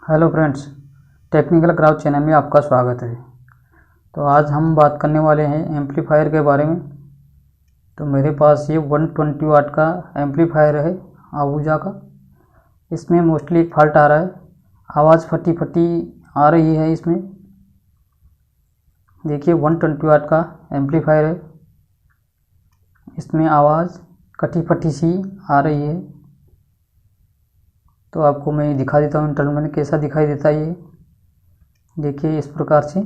Hello friends, technical crowd channel में आपका स्वागत है। तो आज हम बात करने वाले हैं एम्पलीफायर के बारे में। तो मेरे पास ये 120 वाट का एम्पलीफायर है आहूजा का। इसमें मोस्टली एक फॉल्ट आ रहा है, आवाज़ फटी फटी आ रही है। इसमें देखिए 120 वाट का एम्पलीफायर है, इसमें आवाज़ कटी फटी सी आ रही है। तो आपको मैं दिखा देता हूँ इंटरनल में कैसा दिखाई देता है। ये देखिए इस प्रकार से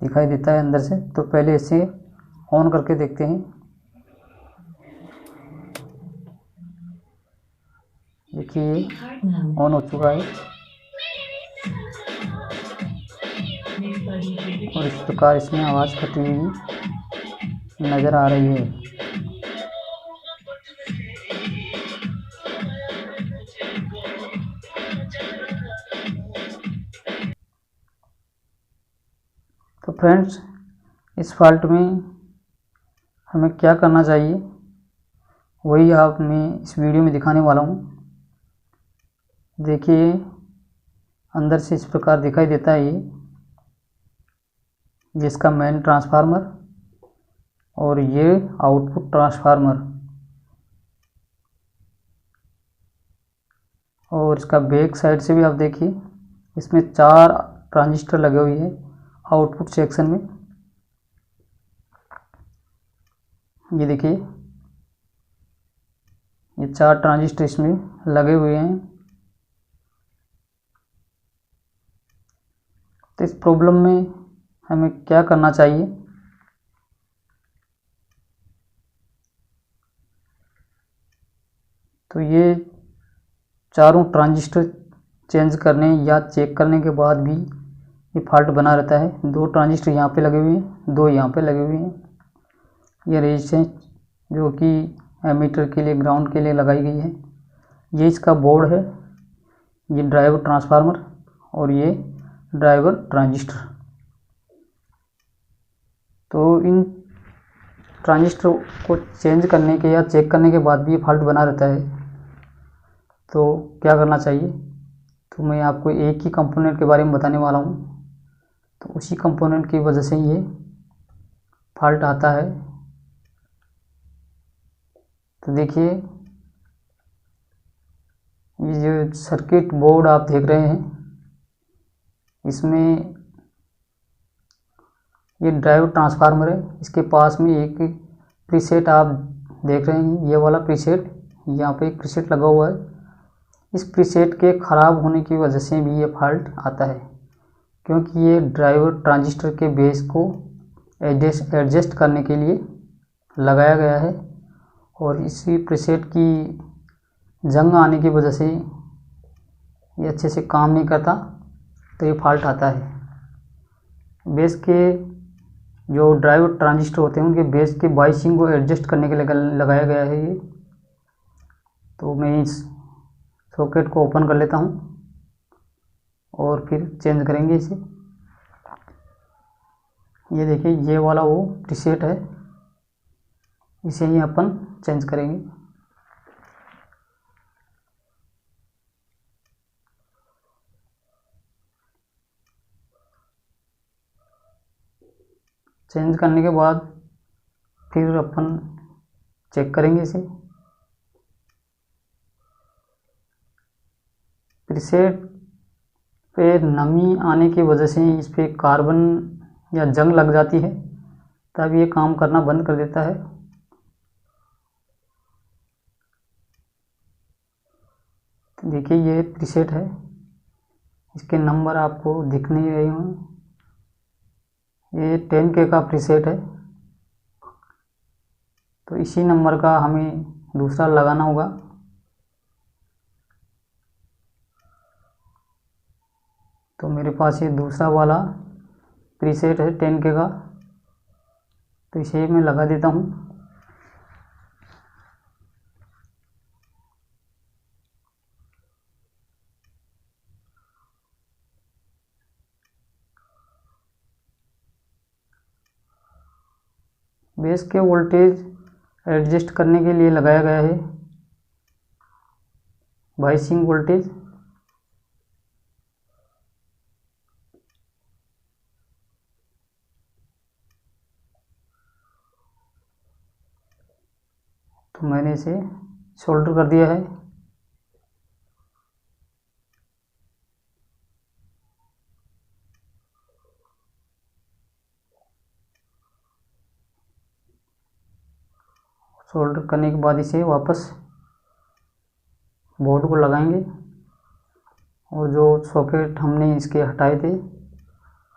दिखाई देता है अंदर से। तो पहले इसे ऑन करके देखते हैं। देखिए ये ऑन हो चुका है और इस प्रकार इसमें आवाज़ फटी हुई नज़र आ रही है। तो फ्रेंड्स, इस फॉल्ट में हमें क्या करना चाहिए वही आप मैं इस वीडियो में दिखाने वाला हूँ। देखिए अंदर से इस प्रकार दिखाई देता है ये, जिसका मेन ट्रांसफार्मर और ये आउटपुट ट्रांसफार्मर, और इसका बैक साइड से भी आप देखिए इसमें 4 ट्रांजिस्टर लगे हुए हैं आउटपुट सेक्शन में। ये देखिए ये 4 ट्रांजिस्टर इसमें लगे हुए हैं। तो इस प्रॉब्लम में हमें क्या करना चाहिए, तो ये चारों ट्रांजिस्टर चेंज करने या चेक करने के बाद भी ये फॉल्ट बना रहता है। 2 ट्रांजिस्टर यहाँ पे लगे हुए हैं, 2 यहाँ पे लगे हुए हैं। ये रेजिस्टेंस जो कि एमीटर के लिए, ग्राउंड के लिए लगाई गई है। ये इसका बोर्ड है, ये ड्राइवर ट्रांसफार्मर और ये ड्राइवर ट्रांजिस्टर। तो इन ट्रांजिस्टर को चेंज करने के या चेक करने के बाद भी ये फॉल्ट बना रहता है। तो क्या करना चाहिए, तो मैं आपको एक ही कंपोनेंट के बारे में बताने वाला हूँ। तो उसी कंपोनेंट की वजह से ये फॉल्ट आता है। तो देखिए ये जो सर्किट बोर्ड आप देख रहे हैं, इसमें ये ड्राइव ट्रांसफार्मर है। इसके पास में एक प्रीसेट आप देख रहे हैं, ये वाला प्रीसेट, यहाँ पे एक प्रीसेट लगा हुआ है। इस प्रीसेट के ख़राब होने की वजह से भी ये फॉल्ट आता है, क्योंकि ये ड्राइवर ट्रांजिस्टर के बेस को एडजस्ट करने के लिए लगाया गया है और इसी प्रीसेट की जंग आने की वजह से ये अच्छे से काम नहीं करता, तो ये फॉल्ट आता है। बेस के जो ड्राइवर ट्रांजिस्टर होते हैं उनके बेस के बाइसिंग को एडजस्ट करने के लिए लगाया गया है ये। तो मैं इस सॉकेट को ओपन कर लेता हूँ और फिर चेंज करेंगे इसे। ये देखिए ये वाला वो प्रीसेट है, इसे ही अपन चेंज करेंगे। चेंज करने के बाद फिर अपन चेक करेंगे इसे। प्रीसेट पे नमी आने की वजह से इस पे कार्बन या जंग लग जाती है, तब ये काम करना बंद कर देता है। तो देखिए ये प्रीसेट है, इसके नंबर आपको दिख नहीं रहे होंगे। ये 10K का प्रीसेट है, तो इसी नंबर का हमें दूसरा लगाना होगा। तो मेरे पास ये दूसरा वाला प्रीसेट है 10K का, तो इसे मैं लगा देता हूँ। बेस के वोल्टेज एडजस्ट करने के लिए लगाया गया है बाइसिंग वोल्टेज। तो मैंने इसे सोल्डर कर दिया है। सोल्डर करने के बाद इसे वापस बोर्ड को लगाएंगे और जो सॉकेट हमने इसके हटाए थे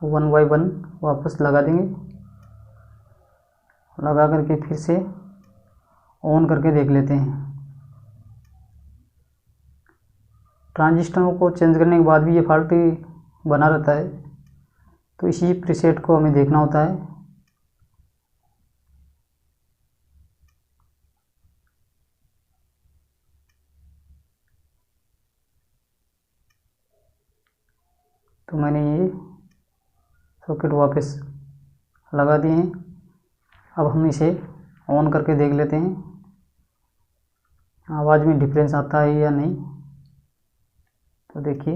वो 1 बाय 1 वापस लगा देंगे। लगा करके फिर से ऑन करके देख लेते हैं। ट्रांजिस्टरों को चेंज करने के बाद भी ये फॉल्ट बना रहता है, तो इसी प्रीसेट को हमें देखना होता है। तो मैंने ये सॉकेट वापस लगा दिए हैं। अब हम इसे ऑन करके देख लेते हैं आवाज़ में डिफरेंस आता है या नहीं। तो देखिए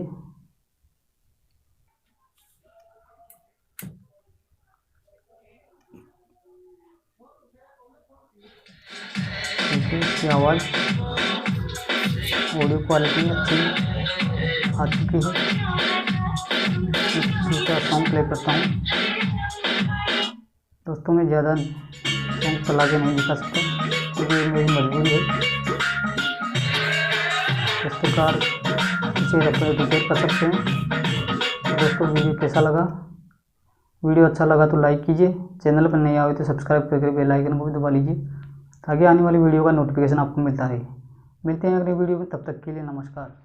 इसकी आवाज़ ऑडियो क्वालिटी अच्छी आ चुकी है। इसका सॉन्ग प्ले करता हूँ। दोस्तों मैं ज़्यादा सॉन्ग चला के नहीं दिखा सकता क्योंकि मेरी मजबूरी है। इस प्रकार इसे रिपेयर कर सकते हैं। दोस्तों वीडियो कैसा लगा? वीडियो अच्छा लगा तो लाइक कीजिए। चैनल पर नए आए तो सब्सक्राइब करके बेल आइकन को भी दबा लीजिए ताकि आने वाली वीडियो का नोटिफिकेशन आपको मिलता रहे। मिलते हैं अगली वीडियो में, तब तक के लिए नमस्कार।